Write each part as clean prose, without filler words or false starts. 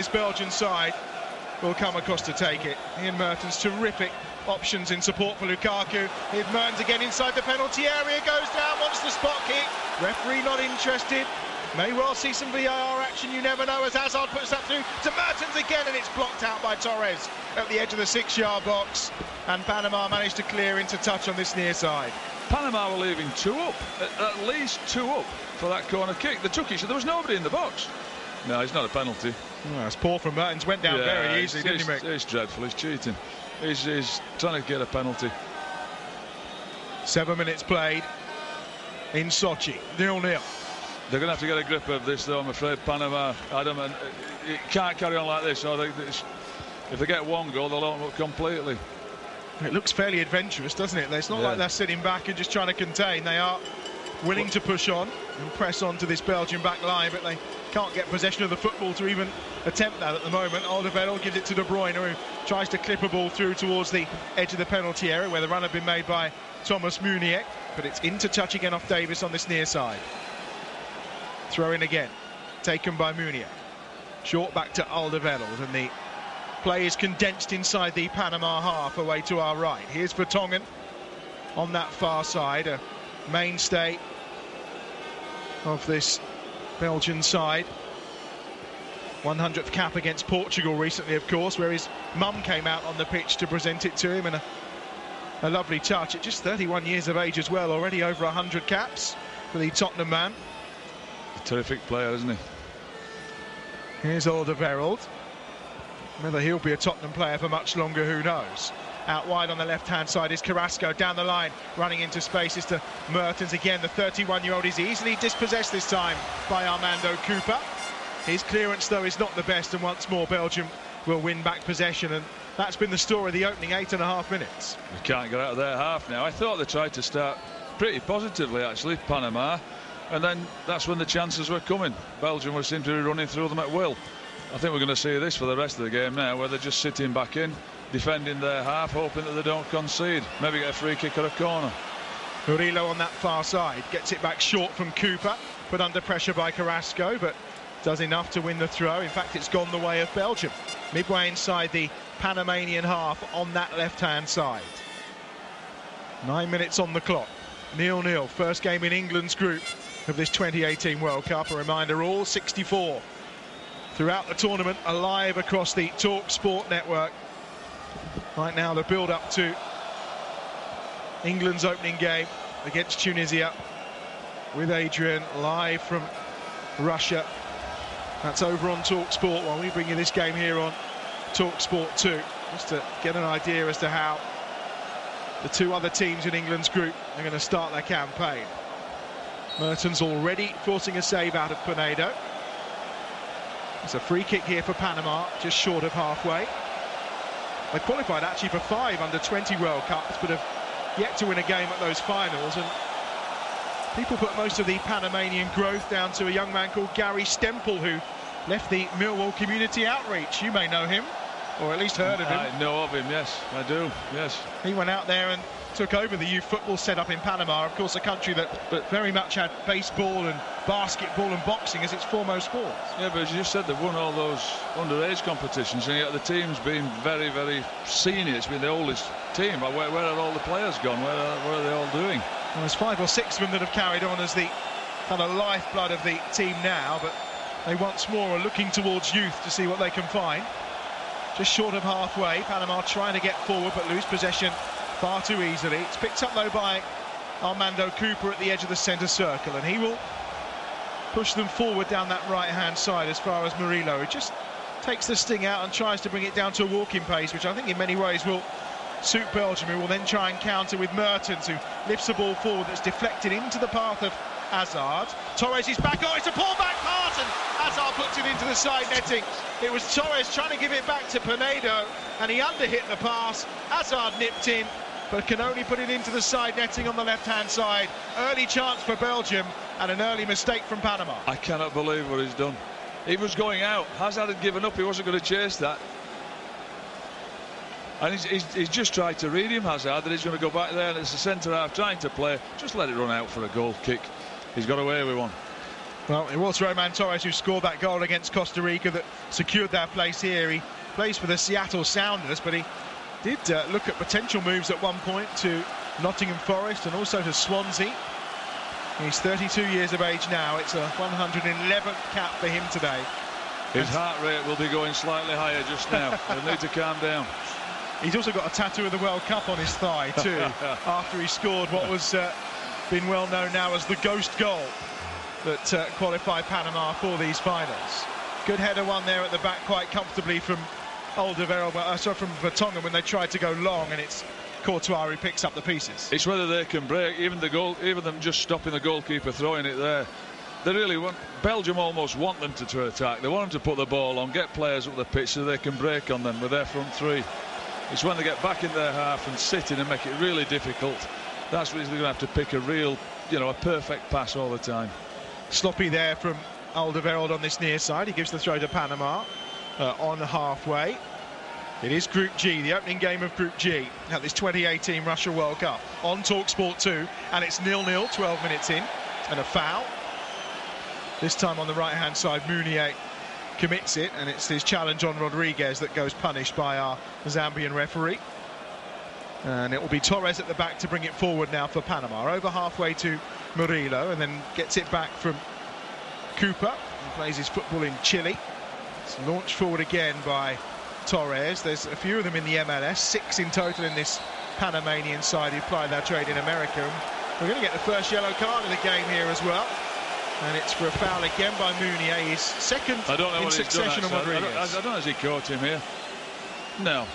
This Belgian side will come across to take it. Ian Mertens, terrific options in support for Lukaku. Here's Mertens again inside the penalty area, goes down, wants the spot kick. Referee not interested. May well see some VAR action, you never know, as Hazard puts that through to Mertens again, and it's blocked out by Torres at the edge of the 6-yard box. And Panama managed to clear into touch on this near side. Panama were leaving 2 up, at least 2 up for that corner kick. They took it, so there was nobody in the box. No, it's not a penalty. Well, it's poor from Mertens, went down very easily, didn't he, Mick? It's dreadful, he's cheating. He's trying to get a penalty. 7 minutes played in Sochi, 0-0. They're going to have to get a grip of this, though, I'm afraid, Panama. Adam, and it can't carry on like this. If they get 1 goal, they'll open up completely. It looks fairly adventurous, doesn't it? It's not like they're sitting back and just trying to contain. They are willing to push on and press on to this Belgian back line, but they can't get possession of the football to even attempt that at the moment. Alderweireld gives it to De Bruyne, who tries to clip a ball through towards the edge of the penalty area, where the run had been made by Thomas Meunier, but it's into touch again off Davis on this near side. Throw in again, taken by Meunier. Short back to Alderweireld, and the play is condensed inside the Panama half away to our right. Here's Vertonghen on that far side, a mainstay of this Belgian side. 100th cap against Portugal recently, of course, where his mum came out on the pitch to present it to him, and a lovely touch at just 31 years of age as well, already over 100 caps for the Tottenham man. A terrific player, isn't he? Here's Alderweireld. Whether he'll be a Tottenham player for much longer, who knows. Out wide on the left-hand side is Carrasco, down the line, running into spaces to Mertens again. The 31-year-old is easily dispossessed this time by Armando Cooper. His clearance, though, is not the best, and once more Belgium will win back possession, and that's been the story of the opening 8.5 minutes. They can't get out of their half now. I thought they tried to start pretty positively, actually, Panama, and then that's when the chances were coming. Belgium seemed to be running through them at will. I think we're going to see this for the rest of the game now, where they're just sitting back in, defending their half, hoping that they don't concede. Maybe get a free kick or a corner. Murillo on that far side gets it back short from Cooper, put under pressure by Carrasco, but does enough to win the throw. In fact, it's gone the way of Belgium. Midway inside the Panamanian half on that left-hand side. 9 minutes on the clock. 0-0. First game in England's group of this 2018 World Cup. A reminder, all 64 throughout the tournament, alive across the Talk Sport network. Right now, the build-up to England's opening game against Tunisia, with Adrian live from Russia. That's over on Talk Sport while we bring you this game here on Talk Sport 2, just to get an idea as to how the 2 other teams in England's group are going to start their campaign. Mertens already forcing a save out of Pinedo. It's a free kick here for Panama, just short of halfway. They qualified actually for 5 under-20 World Cups, but have yet to win a game at those finals. And people put most of the Panamanian growth down to a young man called Gary Stempel, who left the Millwall Community Outreach. You may know him, or at least heard of him. I know of him, yes, I do, yes. He went out there and took over the youth football setup in Panama, of course a country that very much had baseball and basketball and boxing as its foremost sports. Yeah, but as you said, they've won all those underage competitions, and yet the team's been very, very senior. It's been the oldest team. But where are all the players gone? What are they all doing? Well, there's 5 or 6 of them that have carried on as the kind of lifeblood of the team now, but they once more are looking towards youth to see what they can find. Just short of halfway, Panama trying to get forward but lose possession far too easily. It's picked up though by Armando Cooper at the edge of the centre circle, and he will push them forward down that right-hand side as far as Murillo, who just takes the sting out and tries to bring it down to a walking pace, which I think in many ways will suit Belgium, who will then try and counter with Mertens, who lifts the ball forward that's deflected into the path of Hazard. Torres is back. Oh, it's a pull-back pass, and Hazard puts it into the side netting. It was Torres trying to give it back to Pinedo, and he underhit the pass. Hazard nipped in, but can only put it into the side netting on the left-hand side. Early chance for Belgium, and an early mistake from Panama. I cannot believe what he's done. He was going out. Hazard had given up. He wasn't going to chase that. And he's just tried to read him, Hazard, that he's going to go back there, and it's the centre half trying to play. Just let it run out for a goal kick. He's got away with one. Well, it was Roman Torres who scored that goal against Costa Rica that secured their place here. He plays for the Seattle Sounders, but he did look at potential moves at one point to Nottingham Forest and also to Swansea. He's 32 years of age now. It's a 111th cap for him today. His heart rate will be going slightly higher just now. He'll need to calm down. He's also got a tattoo of the World Cup on his thigh too, after he scored what was been well known now as the ghost goal that qualified Panama for these finals. Good header one there at the back quite comfortably from from Vertonghen when they tried to go long, and it's Courtois who picks up the pieces. It's whether they can break, even them just stopping the goalkeeper throwing it there. They really want, Belgium almost want them to attack. They want them to put the ball on, get players up the pitch so they can break on them with their front three. It's when they get back in their half and sit in and make it really difficult. That's when they're going to have to pick a real, a perfect pass all the time. Sloppy there from Alderweireld on this near side. He gives the throw to Panama on halfway. It is Group G, the opening game of Group G at this 2018 Russia World Cup on TalkSport 2, and it's 0-0, 12 minutes in, and a foul. This time on the right-hand side, Meunier commits it, and it's his challenge on Rodriguez that goes punished by our Zambian referee. And it will be Torres at the back to bring it forward now for Panama. Over halfway to Murillo, and then gets it back from Cooper, who plays his football in Chile. It's launched forward again by Torres. There's a few of them in the MLS, 6 in total in this Panamanian side who ply their trade in America. And we're going to get the first yellow card of the game here as well. And it's for a foul again by Meunier, his second in succession on Rodriguez. I don't know if he caught him here. No.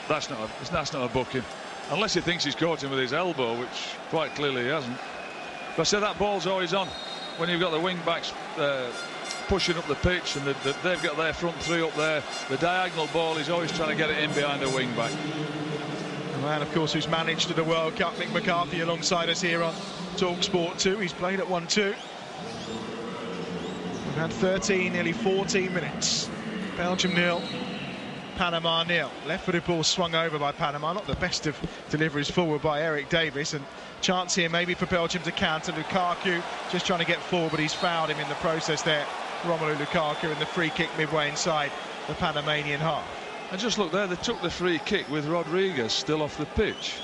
That's not a booking. Unless he thinks he's caught him with his elbow, which quite clearly he hasn't. But I say that ball's always on. When you've got the wing-backs pushing up the pitch and they've got their front three up there, the diagonal ball is always trying to get it in behind a wing-back. The man, of course, who's managed to the World Cup, Mick McCarthy, alongside us here on TalkSport 2. He's played at 1-2. We've had 13, nearly 14 minutes. Belgium 0, Panama 0. Left-footed ball swung over by Panama. Not the best of deliveries forward by Eric Davis. And chance here maybe for Belgium to counter. Lukaku just trying to get forward, but he's fouled him in the process there. Romelu Lukaku, in the free kick midway inside the Panamanian half. And just look there, they took the free kick with Rodriguez still off the pitch.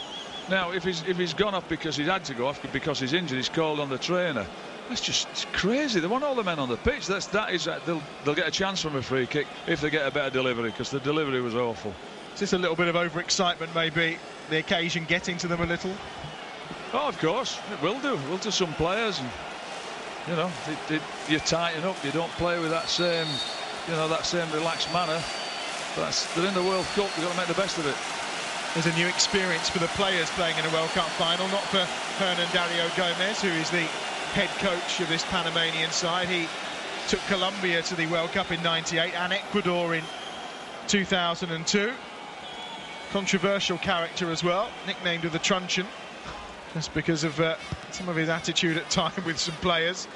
Now, if he's gone off because he's had to go off because he's injured, he's called on the trainer. That's just crazy. They want all the men on the pitch. They'll get a chance from a free kick if they get a better delivery, because the delivery was awful. Is this a little bit of overexcitement, maybe? The occasion getting to them a little? Oh, of course, it will do. It will to some players, and you tighten up. You don't play with that same, that same relaxed manner. But they're in the World Cup. You've got to make the best of it. There's a new experience for the players playing in a World Cup final, not for Hernan Dario Gomez, who is the head coach of this Panamanian side. He took Colombia to the World Cup in '98 and Ecuador in 2002. Controversial character as well, nicknamed the Truncheon, just because of some of his attitude at time with some players.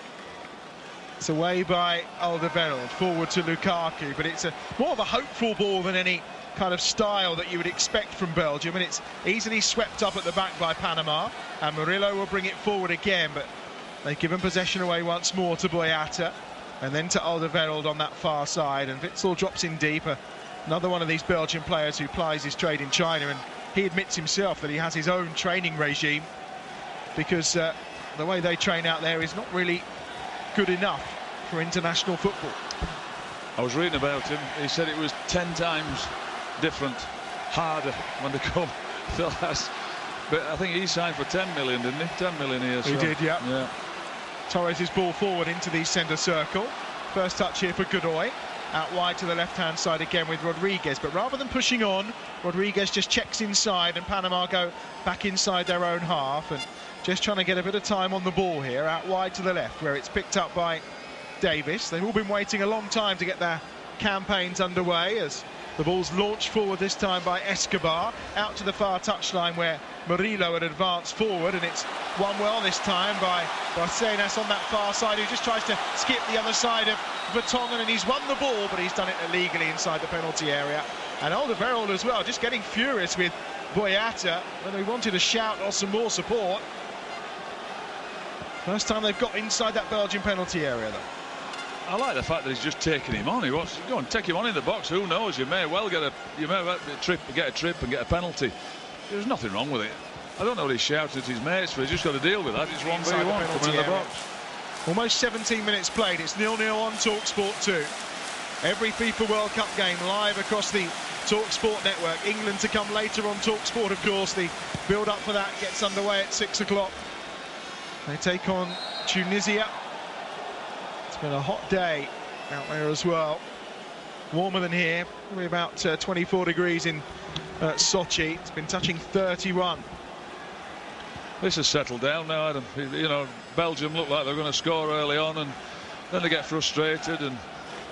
It's away by Alderweireld, forward to Lukaku, but it's more of a hopeful ball than any kind of style that you would expect from Belgium, and it's easily swept up at the back by Panama, and Murillo will bring it forward again, but they've given possession away once more to Boyata, and then to Alderweireld on that far side, and Witsel drops in deep. Another one of these Belgian players who plies his trade in China, and he admits himself that he has his own training regime, because the way they train out there is not really good enough for international football. I was reading about him. He said it was 10 times different, harder when they come. But I think he signed for 10 million, didn't he? 10 million a year. He did, yeah. Torres' ball forward into the centre circle. First touch here for Godoy. Out wide to the left-hand side again with Rodriguez. But rather than pushing on, Rodriguez just checks inside, and Panama go back inside their own half. And just trying to get a bit of time on the ball here, out wide to the left, where it's picked up by Davis. They've all been waiting a long time to get their campaigns underway, as the ball's launched forward this time by Escobar, out to the far touchline where Murillo had advanced forward, and it's won well this time by Barcenas on that far side, who just tries to skip the other side of Vertonghen, and he's won the ball, but he's done it illegally inside the penalty area. And Alderweireld as well, just getting furious with Boyata, whether he wanted a shout or some more support. First time they've got inside that Belgian penalty area, though. I like the fact that he's just taking him on. He wants to go and take him on in the box. Who knows? You may well get a trip and get a penalty. There's nothing wrong with it. I don't know what he's shouted at his mates for. He's just got to deal with that. It's 1v1 coming in the box. Almost 17 minutes played. It's 0-0 on TalkSport 2. Every FIFA World Cup game live across the TalkSport network. England to come later on TalkSport, of course. The build-up for that gets underway at 6 o'clock. They take on Tunisia. It's been a hot day out there as well. Warmer than here. Probably about 24 degrees in Sochi. It's been touching 31. This has settled down now, Adam. You know, Belgium look like they're going to score early on, and then they get frustrated, and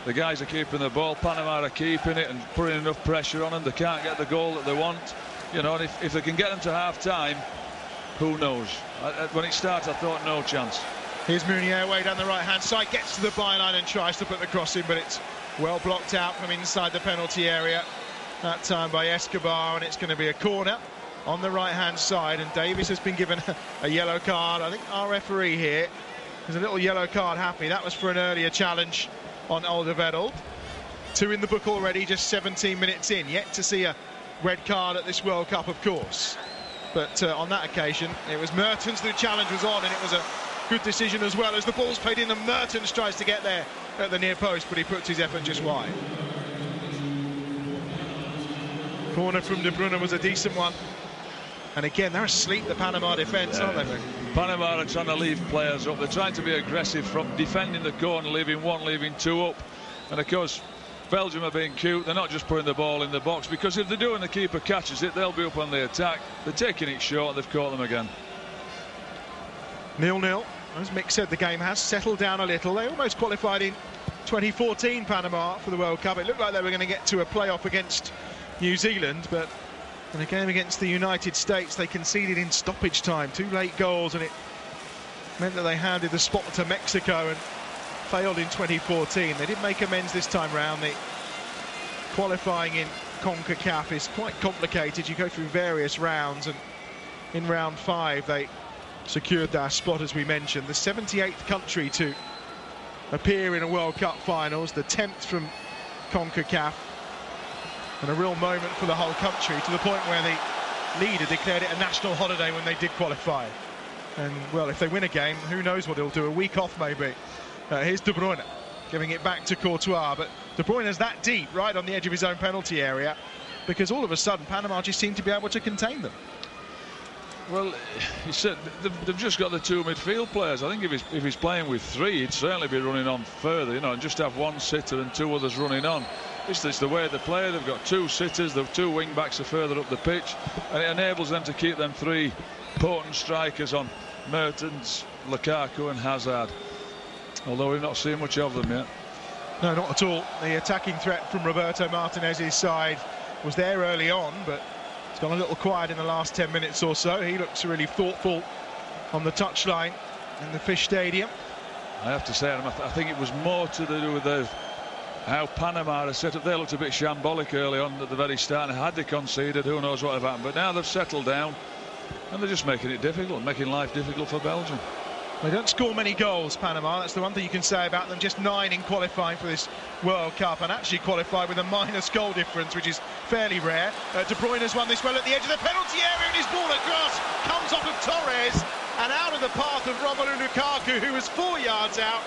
the guys are keeping the ball. Panama are keeping it and putting enough pressure on them. They can't get the goal that they want. You know, and if they can get them to half-time, who knows? When it starts, I thought no chance. Here's Meunier away down the right-hand side, gets to the byline and tries to put the cross in, but it's well blocked out from inside the penalty area. That time by Escobar, and it's going to be a corner on the right-hand side, and Davies has been given a yellow card. I think our referee here is a little yellow card happy. That was for an earlier challenge on Alderweireld. 2 in the book already, just 17 minutes in. Yet to see a red card at this World Cup, of course. But on that occasion, it was Mertens. The challenge was on, and it was a good decision as well, as the ball's played in and Mertens tries to get there at the near post, but he puts his effort just wide. Corner from De Bruyne was a decent one. And again, they're asleep, the Panama defence, aren't they? Panama are trying to leave players up. They're trying to be aggressive from defending the corner, leaving 1, leaving 2 up. And of course, Belgium are being cute. They're not just putting the ball in the box, because if they do and the keeper catches it, they'll be up on the attack. They're taking it short. They've caught them again. 0-0. As Mick said, the game has settled down a little. They almost qualified in 2014, Panama, for the World Cup. It looked like they were going to get to a playoff against New Zealand, but in a game against the United States, they conceded in stoppage time. 2 late goals, and it meant that they handed the spot to Mexico and failed in 2014. They did make amends this time round. The qualifying in CONCACAF is quite complicated. You go through various rounds, and in round 5 they secured their spot, as we mentioned. The 78th country to appear in a World Cup finals, the 10th from CONCACAF, and a real moment for the whole country, to the point where the leader declared it a national holiday when they did qualify. And well, if they win a game, who knows what he'll do, a week off maybe. Here's De Bruyne giving it back to Courtois, but De Bruyne's that deep, right on the edge of his own penalty area, because all of a sudden Panama just seem to be able to contain them. Well, he said they've just got the 2 midfield players. I think if he's playing with 3, he'd certainly be running on further, you know, and just have 1 sitter and 2 others running on. It's the way they play. They've got 2 sitters, the 2 wing backs are further up the pitch, and it enables them to keep them 3 potent strikers on Mertens, Lukaku and Hazard, although we've not seen much of them yet. No, not at all. The attacking threat from Roberto Martinez's side was there early on, but it's gone a little quiet in the last 10 minutes or so. He looks really thoughtful on the touchline in the Fish Stadium. I have to say, Adam, I think it was more to do with how Panama are set up. They looked a bit shambolic early on at the very start, and had they conceded, who knows what would have happened. But now they've settled down, and they're just making it difficult, making life difficult for Belgium. They don't score many goals, Panama. That's the one thing you can say about them. Just 9 in qualifying for this World Cup, and actually qualified with a minus goal difference, which is fairly rare. De Bruyne has won this well at the edge of the penalty area, and his ball across comes off of Torres and out of the path of Romelu Lukaku, who was 4 yards out,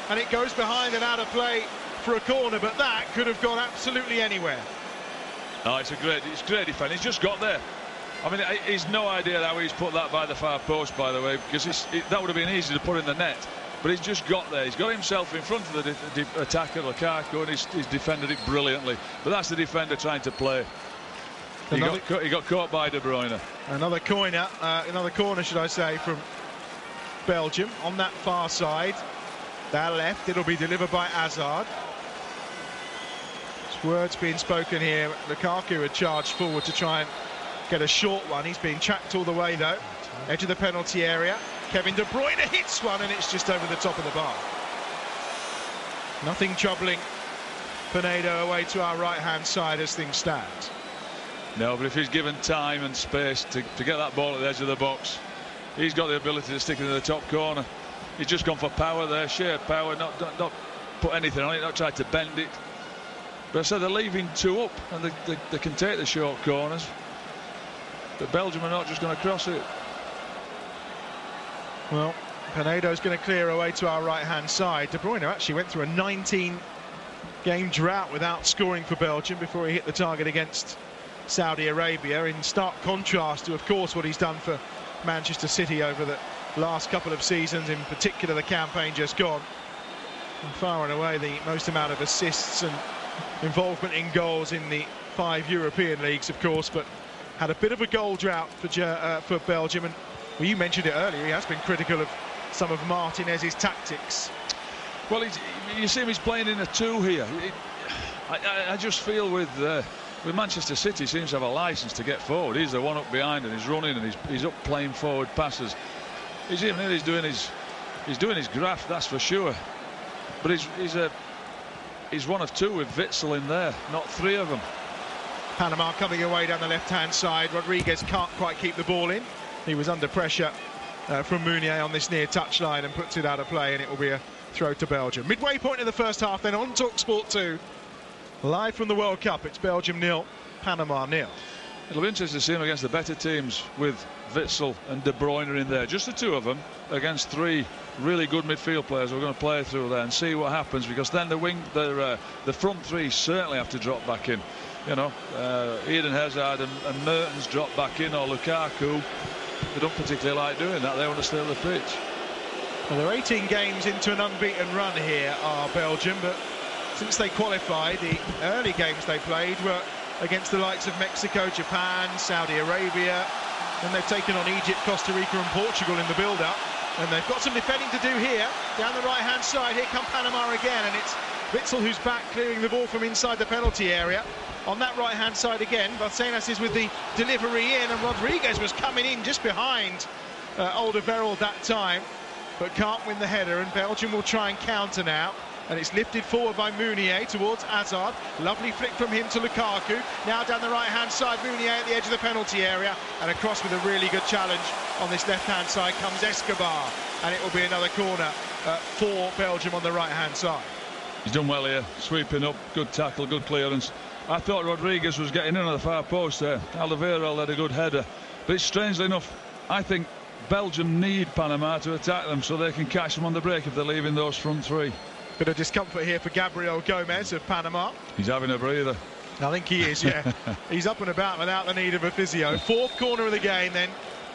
and it goes behind and out of play for a corner. But that could have gone absolutely anywhere. Oh, it's great defending. He's just got there. I mean, he's no idea how he's put that by the far post, by the way, because that would have been easy to put in the net. But he's just got there. He's got himself in front of the attacker, Lukaku, and he's defended it brilliantly. But that's the defender trying to play. He got caught by De Bruyne. Another corner, should I say, from Belgium on that far side. That left, it'll be delivered by Hazard. There's words being spoken here. Lukaku had charged forward to try and get a short one. He's being tracked all the way though. Edge of the penalty area. Kevin De Bruyne hits one, and it's just over the top of the bar. Nothing troubling Pinedo away to our right hand side as things stand. No, but if he's given time and space to get that ball at the edge of the box, he's got the ability to stick it in the top corner. He's just gone for power there, sheer power, not put anything on it, not tried to bend it. But I said they're leaving 2 up, and they can take the short corners. But Belgium are not just going to cross it. Well, Pinedo's going to clear away to our right-hand side. De Bruyne actually went through a 19-game drought without scoring for Belgium before he hit the target against Saudi Arabia, in stark contrast to, of course, what he's done for Manchester City over the last couple of seasons, in particular the campaign just gone. And far and away the most amount of assists and involvement in goals in the 5 European leagues, of course, but had a bit of a goal drought for Belgium. And well, you mentioned it earlier, he has been critical of some of Martinez's tactics. Well, you see him, he's playing in a 2 here. I just feel with Manchester City, he seems to have a licence to get forward. He's the one up behind, and he's running, and he's up playing forward passes. He's even here, he's doing his graft, that's for sure. But he's one of 2 with Witsel in there, not 3 of them. Panama coming away down the left-hand side. Rodriguez can't quite keep the ball in. He was under pressure from Meunier on this near touchline and puts it out of play, and it will be a throw to Belgium. Midway point in the first half, then on TalkSport 2. Live from the World Cup, it's Belgium 0, Panama 0. It'll be interesting to see him against the better teams with Witsel and De Bruyne in there. Just the 2 of them against 3 really good midfield players who are going to play through there and see what happens, because then the front 3 certainly have to drop back in. You know, Eden Hazard and Mertens drop back in, or Lukaku. They don't particularly like doing that. They want to steal the pitch. Well, they're 18 games into an unbeaten run here, are Belgium, but since they qualified, the early games they played were against the likes of Mexico, Japan, Saudi Arabia, and they've taken on Egypt, Costa Rica and Portugal in the build-up, and they've got some defending to do here. Down the right-hand side, here come Panama again, and it's Witsel who's back, clearing the ball from inside the penalty area. On that right-hand side again, Barcenas is with the delivery in, and Rodriguez was coming in just behind Alderweireld that time, but can't win the header, and Belgium will try and counter now. And it's lifted forward by Meunier towards Hazard. Lovely flick from him to Lukaku. Now down the right-hand side, Meunier at the edge of the penalty area. And across with a really good challenge on this left-hand side comes Escobar. And it will be another corner for Belgium on the right-hand side. He's done well here, sweeping up, good tackle, good clearance. I thought Rodriguez was getting in on the far post there. Alderweireld had a good header. But strangely enough, I think Belgium need Panama to attack them so they can catch them on the break if they're leaving those front 3. Bit of discomfort here for Gabriel Gomez of Panama. He's having a breather. I think he is, yeah. He's up and about without the need of a physio. 4th corner of the game then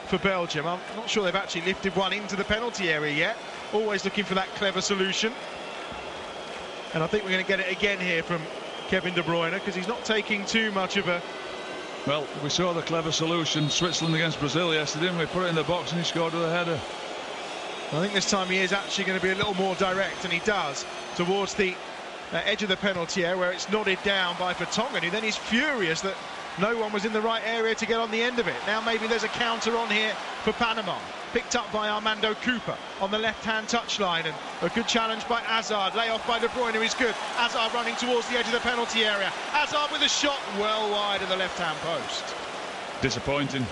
for Belgium. I'm not sure they've actually lifted one into the penalty area yet. Always looking for that clever solution. And I think we're going to get it again here from Kevin De Bruyne, because he's not taking too much of a... Well, we saw the clever solution, Switzerland against Brazil yesterday, didn't we? Put it in the box and he scored with a header. I think this time he is actually going to be a little more direct, and he does, towards the edge of the penalty area, where it's nodded down by Vertonghen, who then is furious that no one was in the right area to get on the end of it. Now maybe there's a counter on here for Panama, picked up by Armando Cooper on the left-hand touchline, and a good challenge by Hazard. Lay off by De Bruyne is good. Hazard running towards the edge of the penalty area. Hazard with a shot well wide of the left-hand post. Disappointing.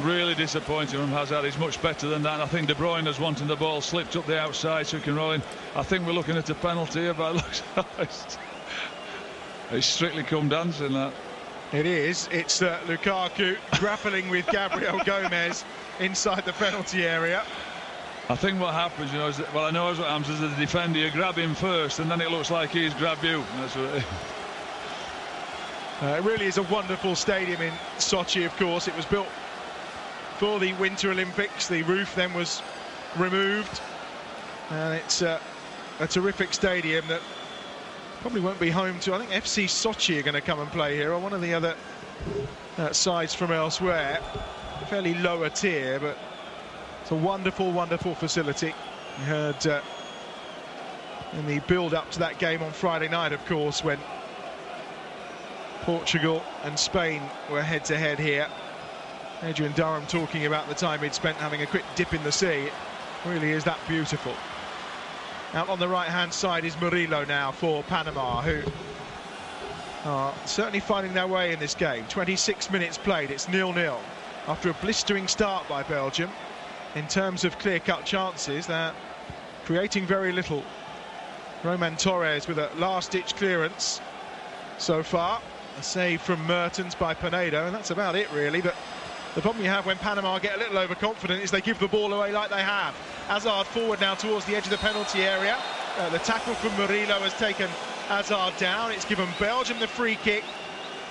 Really disappointing from Hazard. He's much better than that. I think De Bruyne has wanted the ball slipped up the outside so he can roll in. I think we're looking at a penalty here, but it looks like it's strictly come dancing, that. It is. It's Lukaku grappling with Gabriel Gomez inside the penalty area. I think what happens, you know, is that, well, I know what happens is the defender, you grab him first and then it looks like he's grabbed you. That's what it is. It really is a wonderful stadium in Sochi, of course. It was built for the Winter Olympics. The roof then was removed, and it's a terrific stadium that probably won't be home to. I think FC Sochi are going to come and play here, or one of the other sides from elsewhere. Fairly lower tier, but it's a wonderful, wonderful facility. We heard in the build-up to that game on Friday night, of course, when Portugal and Spain were head-to-head here. Adrian Durham talking about the time he'd spent having a quick dip in the sea. It really is that beautiful. Out on the right-hand side is Murillo now for Panama, who are certainly finding their way in this game. 26 minutes played, it's 0-0. After a blistering start by Belgium, in terms of clear-cut chances, they're creating very little. Roman Torres with a last-ditch clearance so far. A save from Mertens by Pinedo, and that's about it really. But the problem you have when Panama get a little overconfident is they give the ball away like they have. Hazard forward now towards the edge of the penalty area. The tackle from Murillo has taken Hazard down. It's given Belgium the free kick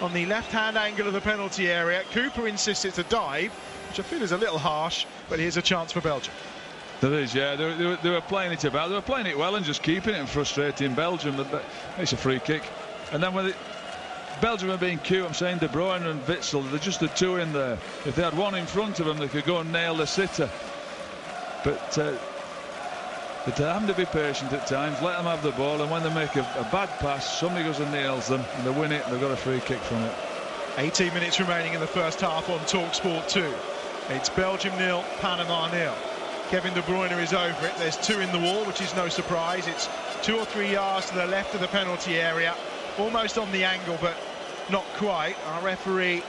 on the left-hand angle of the penalty area. Cooper insists it's a dive, which I feel is a little harsh, but here's a chance for Belgium. There is, yeah. They were playing it about. They were playing it well and just keeping it and frustrating Belgium. But it's a free kick. And then when Belgium are being cute, I'm saying De Bruyne and Witsel, they're just the two in there. If they had one in front of them, they could go and nail the sitter. But they have to be patient at times, let them have the ball, and when they make a bad pass, somebody goes and nails them, and they win it, and they've got a free kick from it. 18 minutes remaining in the first half on TalkSport 2. It's Belgium 0, Panama 0. Kevin De Bruyne is over it. There's two in the wall, which is no surprise. It's 2 or 3 yards to the left of the penalty area, almost on the angle, but not quite. Our referee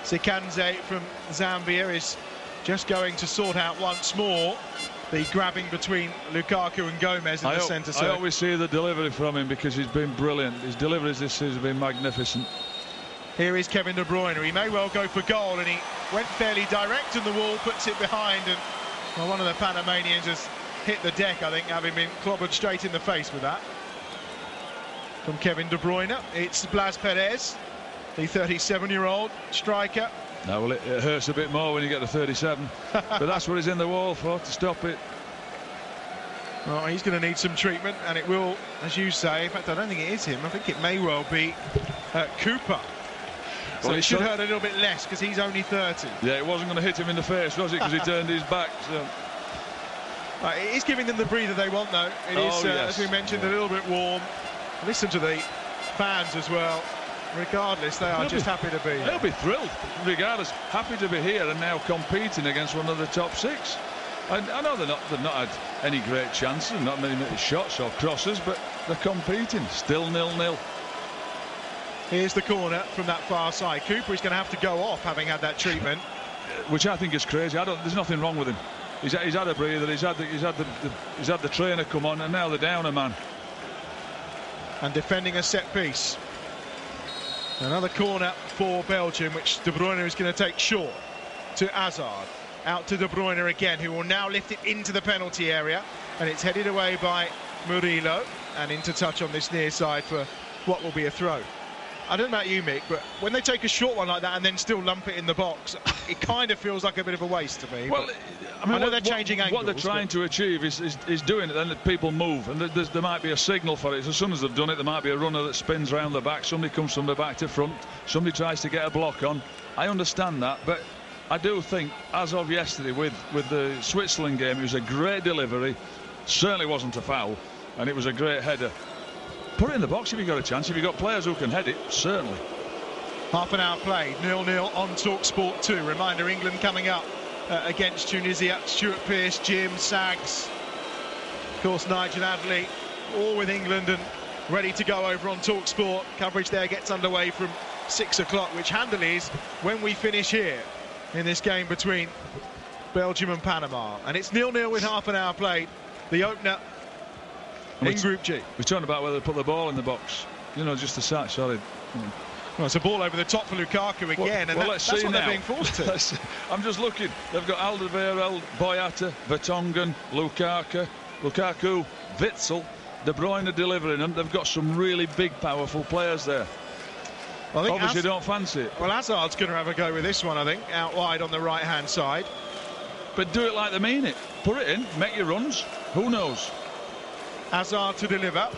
Sikanze from Zambia is just going to sort out once more the grabbing between Lukaku and Gomez in the centre circle. I always see the delivery from him because he's been brilliant. His deliveries this season have been magnificent. Here is Kevin De Bruyne. He may well go for goal, and he went fairly direct, and the wall puts it behind. And well, one of the Panamanians has hit the deck, I think, having been clobbered straight in the face with that. From Kevin De Bruyne, it's Blas Perez, the 37-year-old striker. No, well, it hurts a bit more when you get to 37, but that's what he's in the wall for, to stop it. Well, he's going to need some treatment, and it will, as you say, in fact, I don't think it is him. I think it may well be Copa. So it should hurt a little bit less because he's only 30. Yeah, it wasn't going to hit him in the face, was it? Because he turned his back. So. It is giving them the breather they want, though. It is, yes, as we mentioned, a little bit warm. Listen to the fans as well. Regardless, they are just happy to be here. They'll be thrilled, regardless. Happy to be here and now competing against one of the top six. I know they've not had any great chances, not many shots or crosses, but they're competing. Still 0-0. Here's the corner from that far side. Cooper is going to have to go off, having had that treatment, which I think is crazy. There's nothing wrong with him. He's had a breather. He's had the trainer come on, and now they're down a man. And defending a set piece. Another corner for Belgium, which De Bruyne is going to take short to Hazard. Out to De Bruyne again, who will now lift it into the penalty area. And it's headed away by Murillo. And into touch on this near side for what will be a throw. I don't know about you, Mick, but when they take a short one like that and then still lump it in the box, it kind of feels like a bit of a waste to me. Well, I know they're changing angles. What they're trying to achieve is doing it, then people move, and there might be a signal for it. As soon as they've done it, there might be a runner that spins round the back, somebody comes from the back to front, somebody tries to get a block on. I understand that, but I do think, as of yesterday, with the Switzerland game, it was a great delivery, certainly wasn't a foul, and it was a great header. Put it in the box if you've got a chance. If you've got players who can head it, certainly. Half an hour played, 0-0 on TalkSport 2. Reminder, England coming up against Tunisia. Stuart Pearce, Jim, Sags, of course Nigel Adley, all with England and ready to go over on TalkSport. Coverage there gets underway from 6 o'clock, which handily is when we finish here in this game between Belgium and Panama. And it's 0-0 with half an hour played. The opener in Group G. We're talking about whether to put the ball in the box. You know, just a sat, sorry. Well, it's a ball over the top for Lukaku again, and that's what they're being forced to. I'm just looking. They've got Alderweireld, Boyata, Vertonghen, Lukaku, Witsel, De Bruyne delivering them. They've got some really big, powerful players there. I think obviously don't fancy it. Well, Hazard's going to have a go with this one, I think, out wide on the right-hand side. But do it like they mean it. Put it in, make your runs. Who knows? Hazard to deliver,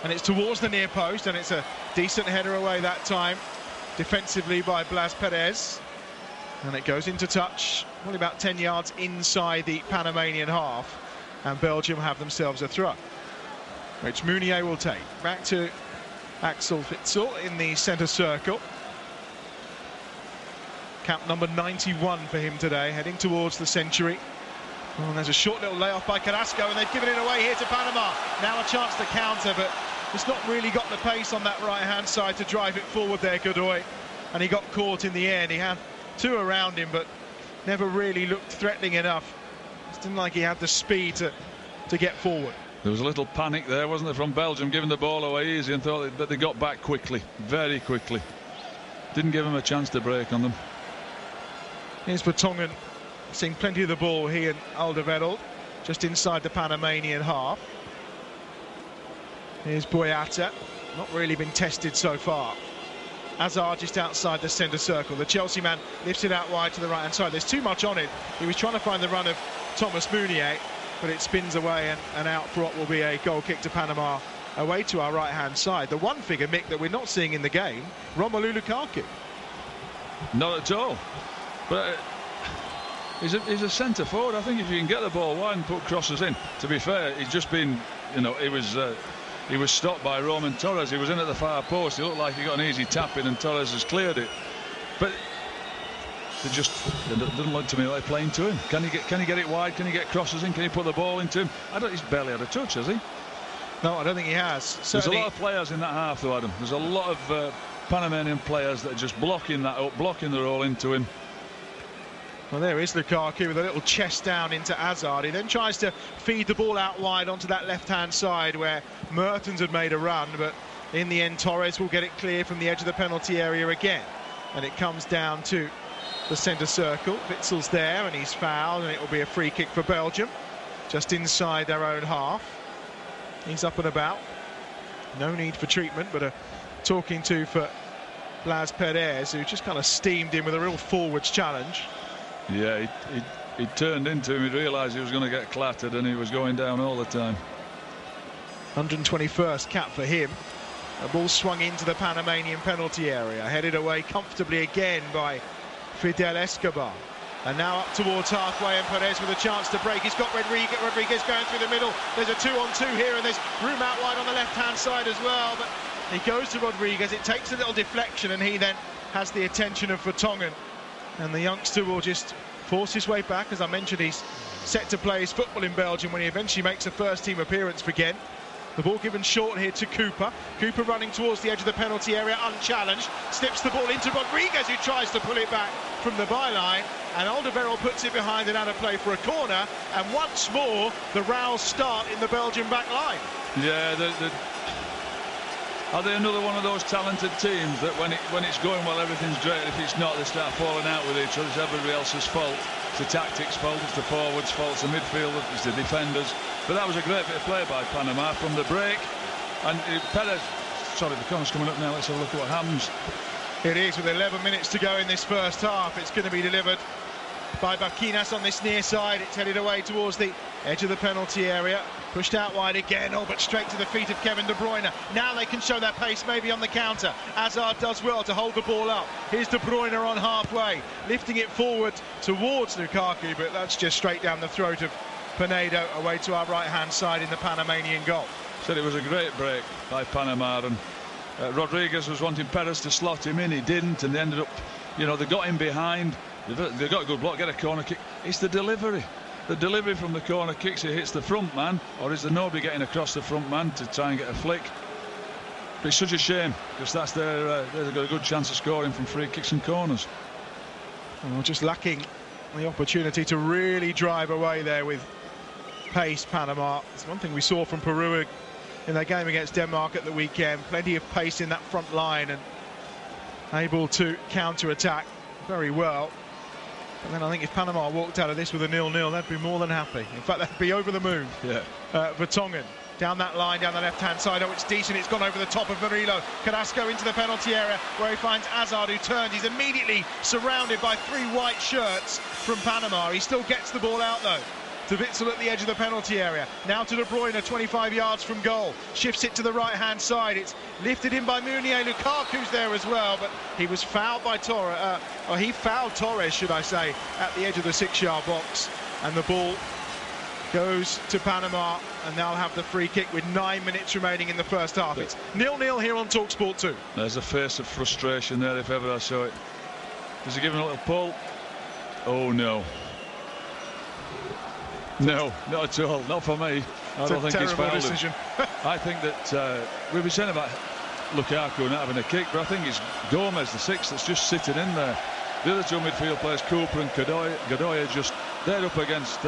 and it's towards the near post, and it's a decent header away that time defensively by Blas Perez, and it goes into touch only about 10 yards inside the Panamanian half, and Belgium have themselves a throw, which Meunier will take. Back to Axel Witsel in the centre circle. Cap number 91 for him today, heading towards the century. Oh, there's a short little layoff by Carrasco, and they've given it away here to Panama. Now a chance to counter, but it's not really got the pace on that right-hand side to drive it forward there, Godoy. And he got caught in the end. He had two around him, but never really looked threatening enough. It didn't like he had the speed to to get forward. There was a little panic there, wasn't there, from Belgium, giving the ball away easy, and thought that they got back quickly, very quickly. Didn't give them a chance to break on them. Here's Vertonghen, seeing plenty of the ball, he and Alderweireld, just inside the Panamanian half. Here's Boyata, not really been tested so far. Hazard just outside the centre circle. The Chelsea man lifts it out wide to the right-hand side. There's too much on it. He was trying to find the run of Thomas Meunier, but it spins away and out for what will be a goal kick to Panama away to our right-hand side. The one figure, Mick, that we're not seeing in the game, Romelu Lukaku. Not at all. But he's a centre forward. I think if you can get the ball wide and put crosses in, to be fair, he's just been, you know, he was stopped by Roman Torres. He was in at the far post. He looked like he got an easy tap in and Torres has cleared it. But it doesn't look to me like they're playing to him. Can he get it wide? Can he get crosses in? Can he put the ball into him? He's barely had a touch, has he? No, I don't think he has. Certainly. There's a lot of players in that half though, Adam. There's a lot of Panamanian players that are just blocking that up, blocking the roll into him. Well, there is Lukaku with a little chest down into Hazard. He then tries to feed the ball out wide onto that left-hand side where Mertens had made a run, but in the end Torres will get it clear from the edge of the penalty area again. And it comes down to the centre circle. Witzel's there and he's fouled, and it will be a free kick for Belgium, just inside their own half. He's up and about. No need for treatment, but a talking to for Blas Perez, who just kind of steamed in with a real forwards challenge. Yeah, he turned into him. He realised he was going to get clattered and he was going down all the time. 121st cap for him. A ball swung into the Panamanian penalty area, headed away comfortably again by Fidel Escobar. And now up towards halfway, and Perez with a chance to break. He's got Rodriguez going through the middle. There's a 2-on-2 here, and there's room out wide on the left-hand side as well. But he goes to Rodriguez. It takes a little deflection, and he then has the attention of Vertonghen. And the youngster will just force his way back. As I mentioned, he's set to play his football in Belgium when he eventually makes a first-team appearance for Ghent. The ball given short here to Cooper. Cooper running towards the edge of the penalty area, unchallenged. Slips the ball into Rodriguez, who tries to pull it back from the byline. And Alderweireld puts it behind and out of play for a corner. And once more, the rows start in the Belgian back line. Yeah, are they another one of those talented teams that when it's going well, everything's great? If it's not, they start falling out with each other. It's everybody else's fault. It's the tactics' fault, it's the forwards' fault, it's the midfield, it's the defenders. But that was a great bit of play by Panama from the break. And Perez, sorry, the corner's coming up now. Let's have a look at what happens. It is, with 11 minutes to go in this first half. It's going to be delivered by Baquinas on this near side. It's headed away towards the edge of the penalty area. Pushed out wide again, but straight to the feet of Kevin De Bruyne. Now they can show their pace, maybe on the counter. Hazard does well to hold the ball up. Here's De Bruyne on halfway, lifting it forward towards Lukaku, but that's just straight down the throat of Pinedo, away to our right-hand side in the Panamanian goal. Said it was a great break by Panama, and Rodriguez was wanting Perez to slot him in. He didn't, and they ended up, you know, they got him behind. They got a good block, get a corner kick. It's the delivery. The delivery from the corner kicks, it hits the front man, or is there nobody getting across the front man to try and get a flick? But it's such a shame, because that's they've got a good chance of scoring from free kicks and corners. Well, just lacking the opportunity to really drive away there with pace, Panama. It's one thing we saw from Peru in their game against Denmark at the weekend. Plenty of pace in that front line and able to counter-attack very well. And then I think if Panama walked out of this with a 0-0, they'd be more than happy. In fact, they'd be over the moon. Yeah. Vertonghen down that line, down the left-hand side. Oh, it's decent. It's gone over the top of Murillo. Carrasco into the penalty area where he finds Hazard, who turns. He's immediately surrounded by 3 white shirts from Panama. He still gets the ball out, though, to Witzel at the edge of the penalty area. Now to De Bruyne, 25 yards from goal. Shifts it to the right-hand side. It's lifted in by Meunier. Lukaku's there as well, but he was fouled by Torres. Or he fouled Torres, should I say, at the edge of the 6-yard box. And the ball goes to Panama, and they'll have the free kick with 9 minutes remaining in the first half. It's 0-0 here on TalkSport 2. There's a face of frustration there, if ever I saw it. Does he give him a little pull? Oh, no. No, not at all. Not for me. I don't think he's fouled him. I think that we've been saying about Lukaku not having a kick, but I think it's Gomez, the 6th, that's just sitting in there. The other 2 midfield players, Cooper and Godoy, just they're up against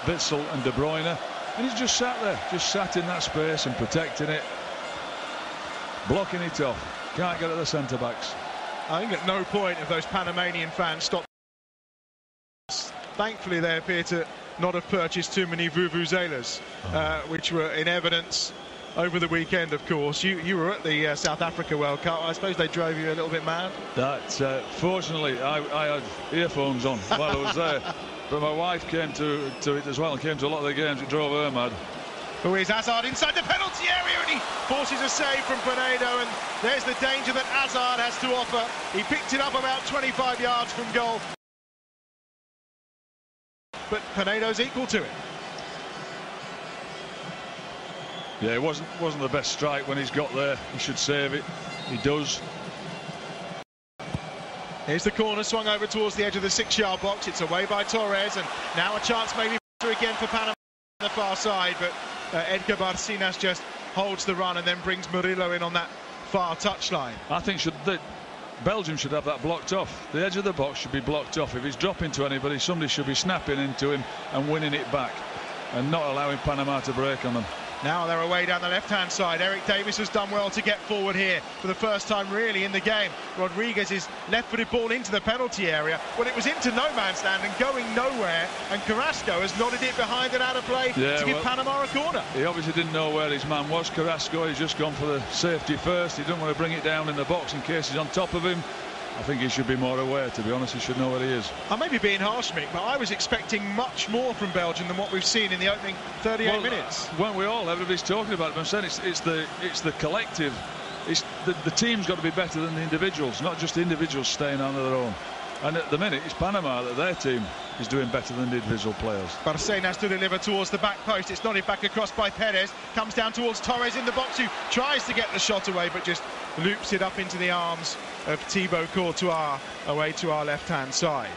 Witzel and De Bruyne. And he's just sat there, just sat in that space and protecting it, blocking it off. Can't get at the centre-backs. I think at no point have those Panamanian fans stopped. Thankfully, they appear to not have purchased too many vuvuzelas, which were in evidence over the weekend, of course. You were at the South Africa World Cup. I suppose they drove you a little bit mad? Fortunately, I had earphones on while I was there. But my wife came to it as well and came to a lot of the games. It drove her mad. Oh, here's Hazard inside the penalty area, and he forces a save from Pinedo, and there's the danger that Hazard has to offer. He picked it up about 25 yards from goal. But Pinedo's equal to it. Yeah, it wasn't the best strike when he's got there. He should save it. He does. Here's the corner swung over towards the edge of the 6-yard box. It's away by Torres, and now a chance maybe again for Panama on the far side, but Edgar Barcinas just holds the run and then brings Murillo in on that far touchline. I think Belgium should have that blocked off. The edge of the box should be blocked off. If he's dropping to anybody, somebody should be snapping into him and winning it back and not allowing Panama to break on them. Now they're away down the left-hand side. Eric Davis has done well to get forward here for the first time really in the game. Rodriguez's left-footed ball into the penalty area. Well, it was into no man's land and going nowhere, and Carrasco has nodded it behind and out of play to give Panama a corner. He obviously didn't know where his man was, Carrasco. He's just gone for the safety first. He didn't want to bring it down in the box in case he's on top of him. I think he should be more aware, to be honest. He should know where he is. I may be being harsh, Mick, but I was expecting much more from Belgium than what we've seen in the opening 38 minutes. Weren't we all? Everybody's talking about it. But I'm saying it's the collective. It's the team's got to be better than the individuals, not just individuals staying on their own. And at the minute, it's Panama that their team is doing better than the individual players. Barcenas to deliver towards the back post. It's nodded back across by Perez. Comes down towards Torres in the box, who tries to get the shot away, but just loops it up into the arms of Thibaut Courtois away to our left-hand side.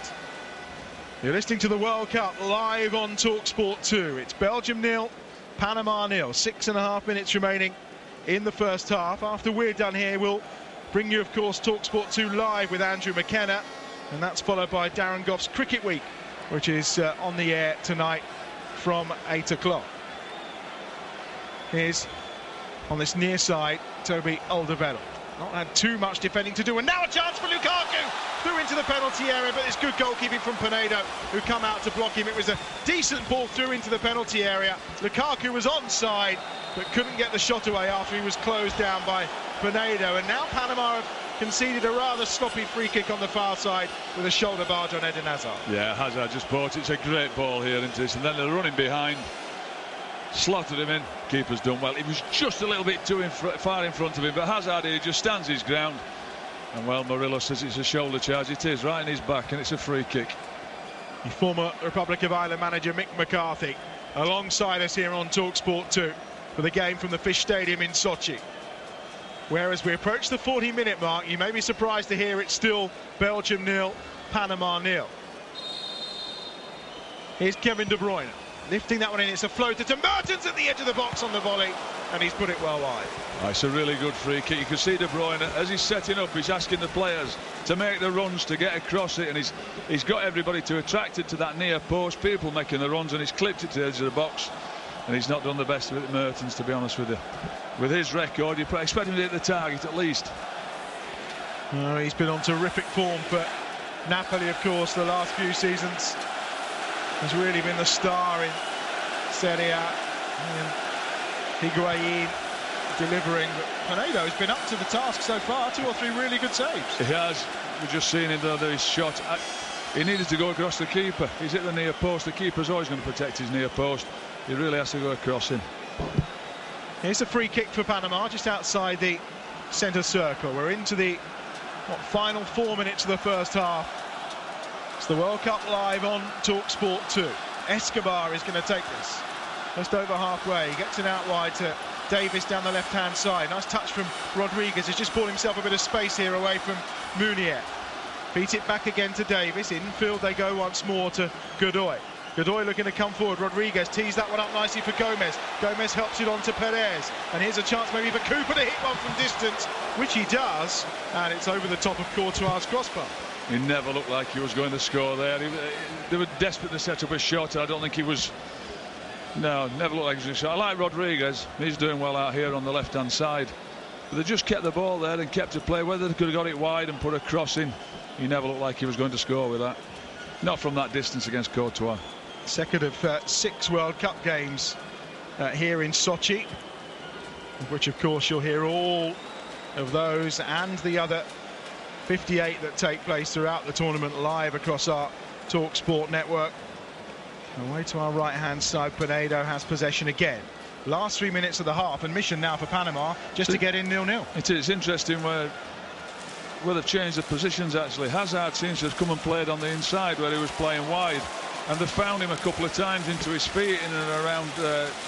You're listening to the World Cup live on TalkSport 2. It's Belgium 0, Panama 0. 6.5 minutes remaining in the first half. After we're done here, we'll bring you, of course, TalkSport 2 live with Andrew McKenna. And that's followed by Darren Goff's Cricket Week, which is on the air tonight from 8 o'clock. Here's, on this near side, Toby Alderweireld. Not had too much defending to do, and now a chance for Lukaku! Through into the penalty area, but it's good goalkeeping from Pinedo, who come out to block him. It was a decent ball through into the penalty area. Lukaku was onside, but couldn't get the shot away after he was closed down by Pinedo. And now Panama have conceded a rather sloppy free kick on the far side with a shoulder barge on Eden Hazard. Yeah, Hazard just bought it. It's a great ball here into this, and then they're running behind. Slotted him in. Keeper's done well. He was just a little bit too far in front of him, but Hazard here just stands his ground. And well, Murillo says it's a shoulder charge. It is, right in his back, and it's a free kick. The former Republic of Ireland manager Mick McCarthy alongside us here on TalkSport 2 for the game from the Fish Stadium in Sochi. Whereas we approach the 40-minute mark, you may be surprised to hear it's still Belgium 0, Panama 0. Here's Kevin De Bruyne, lifting that one in. It's a floater to Mertens at the edge of the box on the volley, and he's put it well wide. It's a really good free kick. You can see De Bruyne, as he's setting up, he's asking the players to make the runs to get across it, and he's got everybody to attracted to that near post, people making the runs, and he's clipped it to the edge of the box. And he's not done the best with it, Mertens, to be honest with you. With his record, you expect him to hit the target at least. He's been on terrific form for Napoli, of course, the last few seasons. Has really been the star in Serie A. And Higuain delivering. But Pinedo has been up to the task so far. 2 or 3 really good saves. He has. We've just seen him there, his shot. He needed to go across the keeper. He's hit the near post. The keeper's always going to protect his near post. He really has to go across him. Here's a free kick for Panama, just outside the centre circle. We're into the final 4 minutes of the first half. It's the World Cup live on TalkSport 2. Escobar is going to take this. Just over halfway. He gets it out wide to Davis down the left-hand side. Nice touch from Rodriguez. He's just bought himself a bit of space here away from Munier. Beat it back again to Davis. Infield they go once more to Godoy. Godoy looking to come forward. Rodriguez tees that one up nicely for Gomez. Gomez helps it on to Perez. And here's a chance maybe for Cooper to hit one from distance, which he does. And it's over the top of Courtois' crossbar. He never looked like he was going to score there. They were desperate to set up a shot. I don't think he was No, never looked like he's going to shot. I like Rodriguez. He's doing well out here on the left-hand side. But they just kept the ball there and kept it play. Whether they could have got it wide and put a cross in, he never looked like he was going to score with that. Not from that distance against Courtois. Second of 6 World Cup games here in Sochi, which of course you'll hear all of those and the other 58 that take place throughout the tournament live across our Talk Sport network. Away to our right-hand side, Pinedo has possession again. Last 3 minutes of the half, and mission now for Panama just to get in 0-0. It's interesting where they've changed the positions actually. Hazard seems to have come and played on the inside where he was playing wide, and they've found him a couple of times into his feet in and around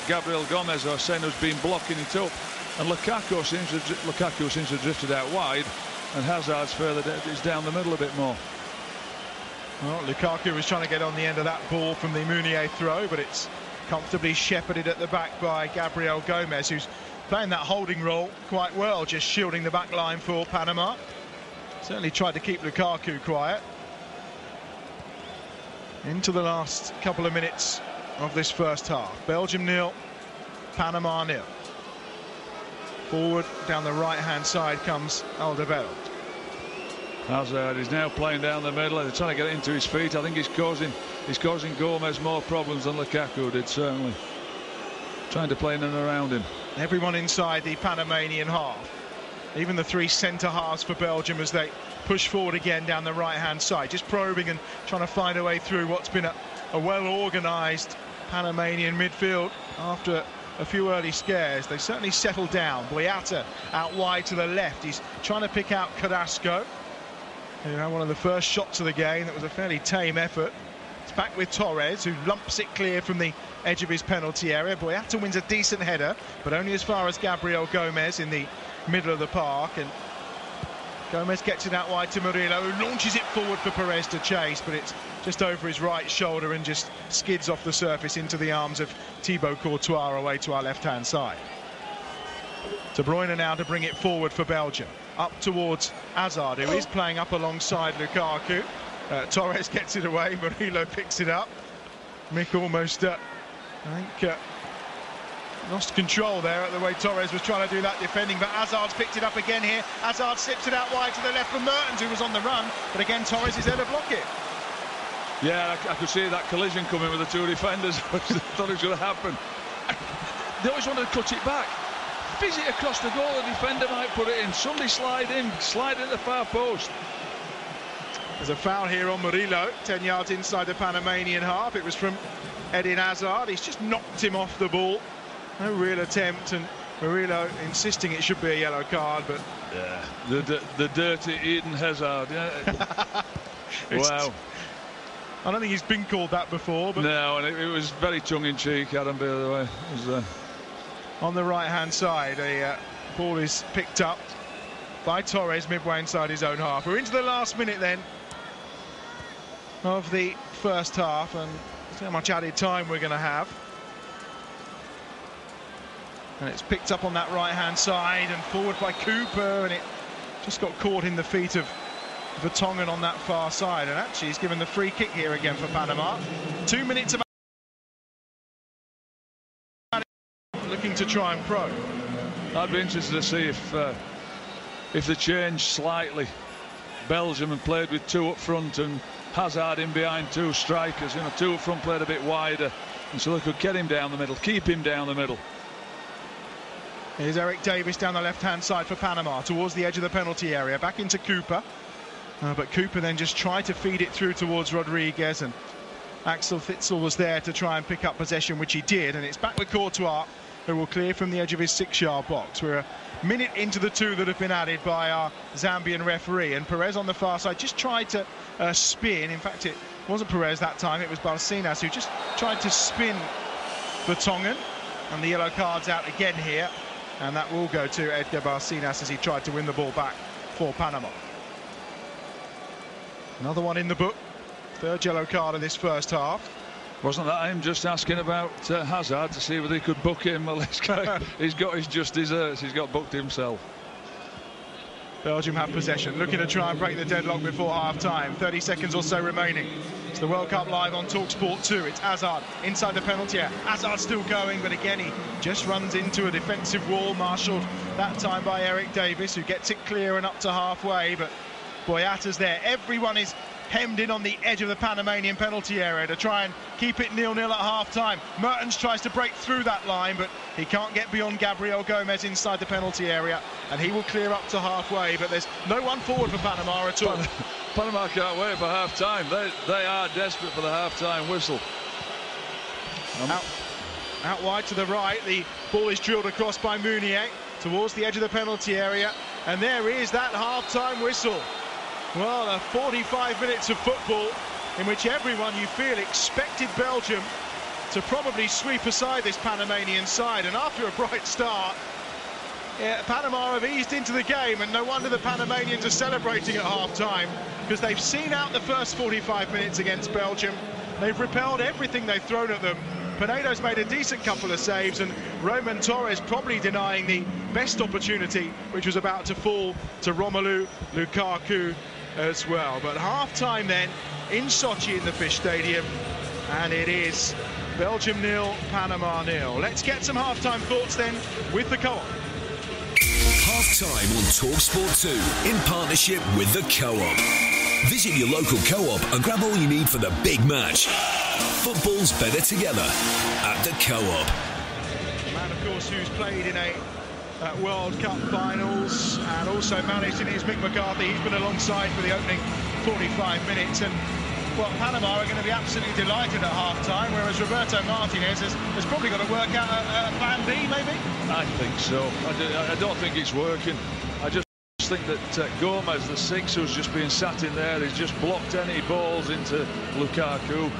Gabriel Gomez, or saying who's been blocking it up, and Lukaku seems to have drifted out wide, and Hazard's further is down the middle a bit more. Well, Lukaku was trying to get on the end of that ball from the Meunier throw, but it's comfortably shepherded at the back by Gabriel Gomez, who's playing that holding role quite well, just shielding the back line for Panama. Certainly tried to keep Lukaku quiet. Into the last couple of minutes of this first half. Belgium 0, Panama 0. Forward down the right-hand side comes Alderweireld. Hazard is now playing down the middle. They're trying to get it into his feet. I think he's causing Gomez more problems than Lukaku did, certainly. Trying to play in and around him. Everyone inside the Panamanian half. Even the 3 centre halves for Belgium as they push forward again down the right-hand side. Just probing and trying to find a way through what's been a well-organised Panamanian midfield after a few early scares. They certainly settled down. Boyata out wide to the left. He's trying to pick out Carrasco, who had one of the first shots of the game. That was a fairly tame effort. It's back with Torres, who lumps it clear from the edge of his penalty area. Boyata wins a decent header, but only as far as Gabriel Gomez in the middle of the park, and Gomez gets it out wide to Murillo, who launches it forward for Perez to chase, but it's just over his right shoulder and just skids off the surface into the arms of Thibaut Courtois away to our left-hand side. De Bruyne now to bring it forward for Belgium. Up towards Hazard, who is playing up alongside Lukaku. Torres gets it away, Murillo picks it up. Mick almost, I think, lost control there at the way Torres was trying to do that defending, but Hazard's picked it up again here. Hazard slips it out wide to the left from Mertens, who was on the run, but again Torres is there to block it. Yeah, I could see that collision coming with the 2 defenders. I thought it was going to happen. They always wanted to cut it back. Fizz it across the goal, the defender might put it in. Somebody slide at the far post. There's a foul here on Murillo, 10 yards inside the Panamanian half. It was from Eden Hazard. He's just knocked him off the ball. No real attempt, and Murillo insisting it should be a yellow card, but yeah, the dirty Eden Hazard. Yeah. Wow. I don't think he's been called that before, but no, and it was very tongue-in-cheek, Adam, by the way. It was, on the right-hand side, a ball is picked up by Torres midway inside his own half. We're into the last minute then of the first half, and see how much added time we're going to have. And it's picked up on that right-hand side and forward by Cooper, and it just got caught in the feet of Vertonghen on that far side, and actually he's given the free kick here again for Panama. 2 minutes of looking to try and probe. I'd be interested to see if they change slightly. Belgium and played with 2 up front and Hazard in behind 2 strikers. You know, 2 up front played a bit wider, and so they could get him down the middle, keep him down the middle. Here's Eric Davis down the left-hand side for Panama, towards the edge of the penalty area, back into Cooper. But Cooper then just tried to feed it through towards Rodriguez, and Axel Witsel was there to try and pick up possession, which he did, and it's back with Courtois, who will clear from the edge of his 6-yard box. We're a minute into the 2 that have been added by our Zambian referee, and Perez on the far side just tried to spin. In fact, it wasn't Perez that time, it was Barcenas who just tried to spin Vertonghen, and the yellow card's out again here. And that will go to Edgar Barcenas as he tried to win the ball back for Panama. Another one in the book. 3rd yellow card in this first half. Wasn't that him just asking about Hazard to see whether he could book him? Well, he's got his just desserts. He's got booked himself. Belgium have possession, looking to try and break the deadlock before half-time. 30 seconds or so remaining. It's the World Cup live on TalkSport 2. It's Hazard inside the penalty area. Hazard still going, but again he just runs into a defensive wall, marshalled that time by Eric Davis, who gets it clear and up to halfway. But Boyata's there. Everyone is hemmed in on the edge of the Panamanian penalty area to try and keep it 0-0 at half-time. Mertens tries to break through that line, but he can't get beyond Gabriel Gomez inside the penalty area, and he will clear up to halfway, but there's no one forward for Panama at all. Panama can't wait for half-time. They are desperate for the half-time whistle. Out wide to the right, the ball is drilled across by Meunier towards the edge of the penalty area, and there is that half-time whistle. Well, 45 minutes of football in which everyone, you feel, expected Belgium to probably sweep aside this Panamanian side, and after a bright start, Panama have eased into the game, and no wonder the Panamanians are celebrating at half-time, because they've seen out the first 45 minutes against Belgium. They've repelled everything they've thrown at them. Pinedo's made a decent couple of saves, and Roman Torres probably denying the best opportunity, which was about to fall to Romelu Lukaku as well. But half-time then in Sochi in the Fish Stadium, and it is Belgium 0, Panama 0. Let's get some half-time thoughts then with the Co-op. Half-time on TalkSport 2 in partnership with the Co-op. Visit your local Co-op and grab all you need for the big match. Football's better together at the Co-op. A man, of course, who's played in a World Cup finals and also managed in his Mick McCarthy. He's been alongside for the opening 45 minutes, and well, Panama are going to be absolutely delighted at half-time, whereas Roberto Martinez has probably got to work out a plan B, maybe? I think so. I don't think it's working. I just think that Gomez, the 6, who's just been sat in there, he's just blocked any balls into Lukaku.